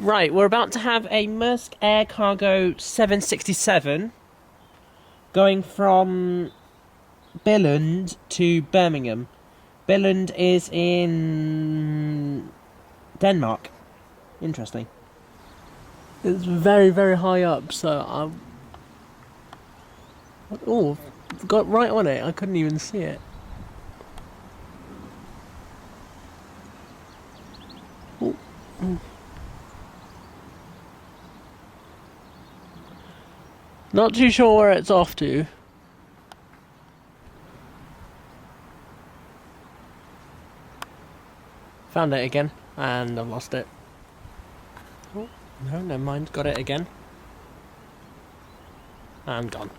Right, we're about to have a Maersk Air Cargo 767 going from Billund to Birmingham. Billund is in Denmark. Interesting. It's very, very high up, so I'm. Oh, got right on it. I couldn't even see it. Oh. Not too sure where it's off to. Found it again, and I've lost it. Oh, no, never mind. Got it again. And gone.